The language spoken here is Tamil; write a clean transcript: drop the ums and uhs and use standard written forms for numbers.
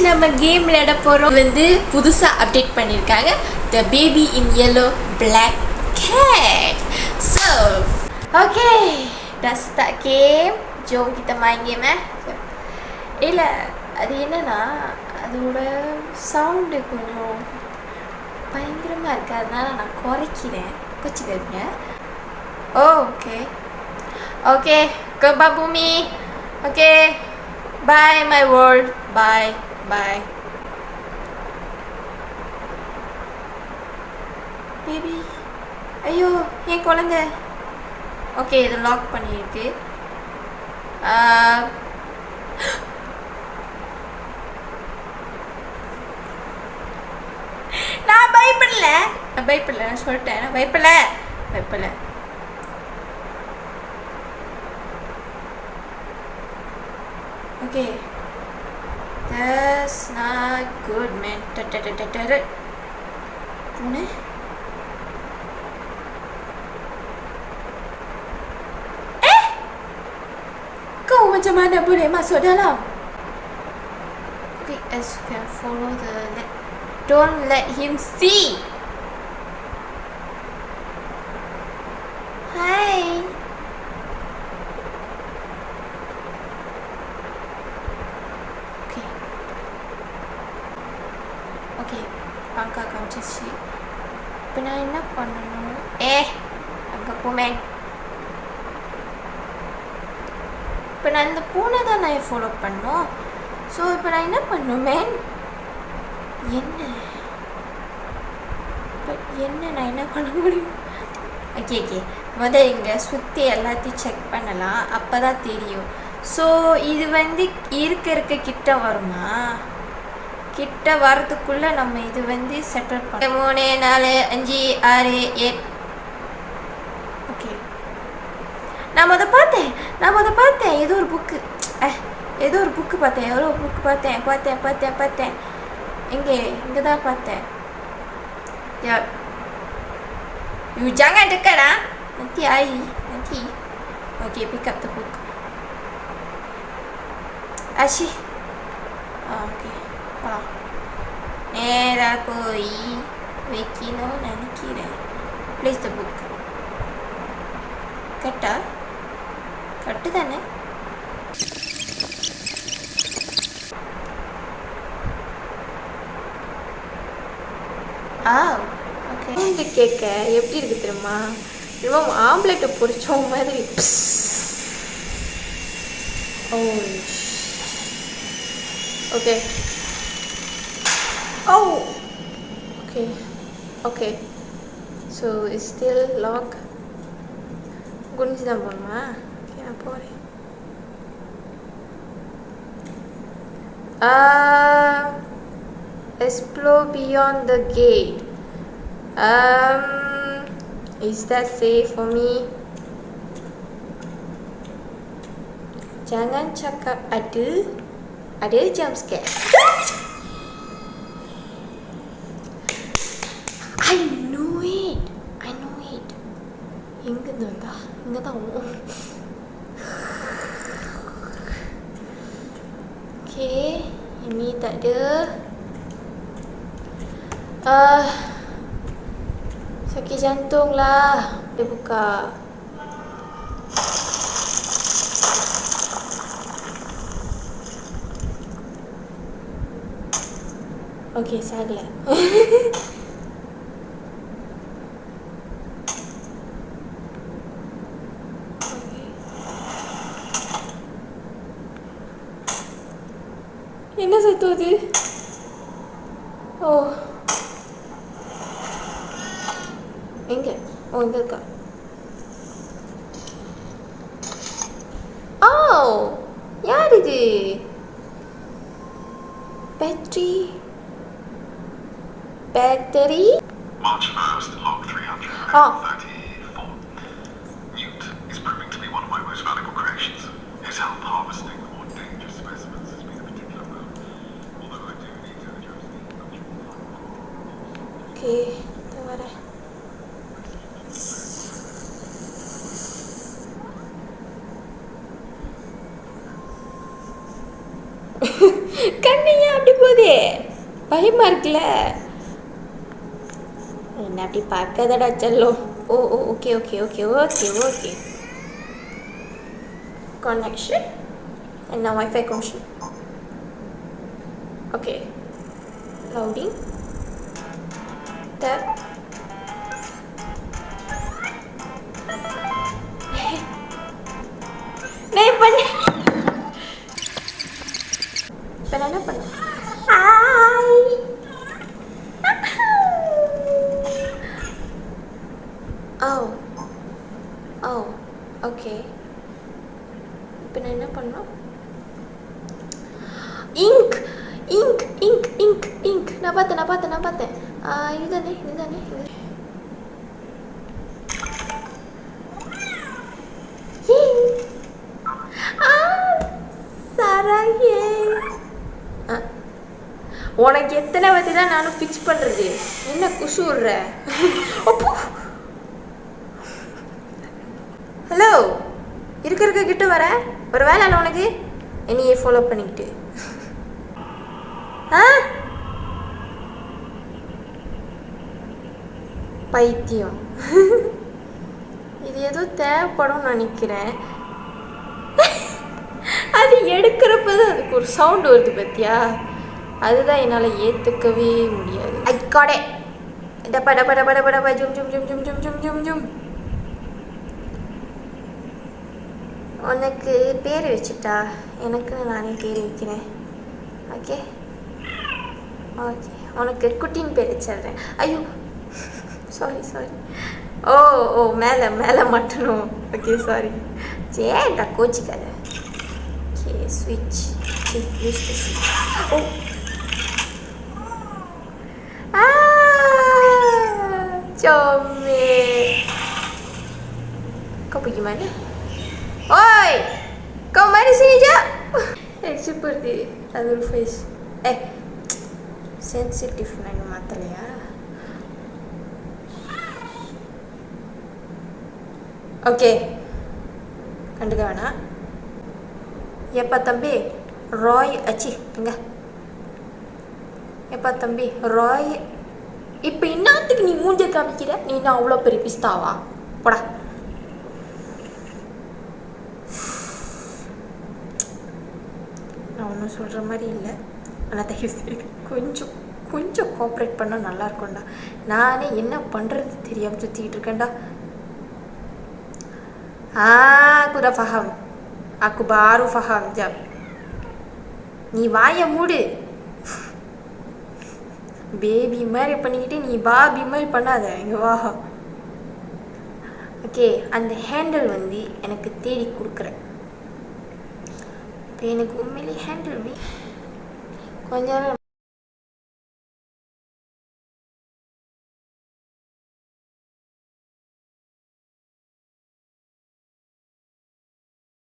நம்ம கேம் விளையாட போறோம். வந்து புதுசா அப்டேட் பண்ணிருக்காங்க the baby in yellow black cat. So okay, dah start game. Jom kita main game இல்ல அது என்னன்னா அதோட சவுண்டு கொஞ்சம் பயங்கரமாக இருக்கு, அதனால நான் குறைக்கிறேன். கொச்சிக்கிறீங்க. Okay okay kembang bumi. Okay, bye my world. Bye bye baby. ஐயோ என் குழந்தை. ஓகே இதை லாக் பண்ணியிருக்கு. நான் பயப்படல நான் சொல்லிட்டேன். நான் பயப்படல. Okay, that's not good man. Mana? Kau macam mana boleh masuk dalam? Okay, as you can follow the don't let him see. Hi. Okay, angka kau ceci. இப்போ நான் என்ன பண்ணணும்? அங்கே போமேன். இப்போ நான் இந்த பூனை தான் நான் ஃபாலோ பண்ணோம். ஸோ இப்போ நான் என்ன பண்ணுமேன்? என்ன நான் என்ன பண்ண முடியும்? ஓகே முதல் இங்கே சுற்றி எல்லாத்தையும் செக் பண்ணலாம், அப்போ தான் தெரியும். ஸோ இது வந்து இருக்க கிட்ட வருமா? கிட்ட வரதுக்குள்ளே நம்ம இது வந்து செட்டில் பண்ண 3 4 5 6 7. ஓகே நான் முத பார்த்தேன் ஏதோ ஒரு புக்கு பார்த்தேன். இங்கே தான் பார்த்தேன். You jangan dekat nanti. Okay, pick up the book. Asyik. Okay. நேராக போய் வைக்கணும் நினைக்கிறேன். Please the book. கட்டு தானே? ஓகே இங்கே கேட்க எப்படி இருக்கு தெரியுமா? ரொம்ப ஆம்லெட்டை பொரிச்ச மாதிரி. Okay okay so it's still locked. குனிஞ்சு தான் போகணுமா? ஓகே நான் போகிறேன். Explore beyond the gate. Is that safe for me? Jangan cakap ada jump scare. I know it. இங்கே தான் okay ini tak ada. Sakit jantung lah. Dia buka. Okay, salah. என்ன சத்தம் அது? எங்க இருக்கா? யார் இது? Battery March 1st, log 334. Newt is proving to be one of my most valuable creations. His help harvesting the more dangerous specimens has been a particular boon. Although I do need to address the Okay, tawara. கண்ணையா அப்படி போதே? பயமா இருக்குல்ல. என்ன அப்படி பார்க்காதடா செல்லம். ஓ ஓ okay okay okay okay okay. Connection and now Wi-Fi connection. Okay. Loading. Tap. नहीं पढ़ने. बनाना पढ़ना. Hi. Oh. Oh. Okay. இப்போ நான் என்ன பண்ணோம்? Ink ink ink ink ink. நான் பார்த்தேன். இதுதானே. சராயே. உனக்கு எத்தனை வாட்டி தான் நானும் ஃபிக்ஸ் பண்ணுறது? என்ன குசு விடுற? ஹலோ, இருக்க கிட்ட வர ஒரு வேலை இல்லை உனக்கு? என்னையே ஃபாலோ பண்ணிக்கிட்டு பைத்தியம். இது ஏதோ தேவைப்படும் நினைக்கிறேன். அது எடுக்கிறப்பதான் அதுக்கு ஒரு சவுண்டு வருது பத்தியா? அதுதான் என்னால் ஏற்றுக்கவே முடியாது. ஐக்காடே டப்பா டப்பா டப்பா டப்பா டப்பா ஜும் ஜும் ஜும் ஜும் ஜும் ஜும் ஜும் ஜும். உனக்கு பேர் வச்சுட்டா, எனக்கு நானே பேர் வைக்கிறேன். ஓகே ஓகே, உனக்கு குட்டின்னு பேர் வச்சிடுறேன். ஐயோ சாரி. ஓ மேலே மாட்டணும். Okay sorry. சேட்டா கோச்சிக்காத. ஓகே ஸ்விட்ச். ஓ comel. Kau pergi mana? Oi! Kau mari sini jap. Seperti other face. Sensitive nanu matalaya. Okay. Kanduka vena. Yeppa thambi Roy achi inga. Yeppa thambi Roy. இப்போ என்னத்துக்கு நீ மூஞ்ச காமிக்கிற? நீ என்ன அவ்வளோ பெரிய பிஸ்தாவா? போடா. நான் ஒன்றும் சொல்கிற மாதிரி இல்லை. ஆனால் தயவு கொஞ்சம் கோஆப்ரேட் பண்ணால் நல்லா இருக்கும்டா. நானே என்ன பண்ணுறது தெரியாமல் சுற்றிக்கிட்டு இருக்கேன்டா. aku udah paham. Aku baru paham jap. நீ வாயை மூடு. பேபி மாதிரி பண்ணிக்கிட்டு நீ பாபி மாதிரி பண்ணாத. இங்கே வா. ஓகே, அந்த ஹேண்டில் வந்து எனக்கு தேடி கொடுக்குறேன். இப்போ எனக்கு உண்மையிலே ஹேண்டில் கொஞ்ச நேரம்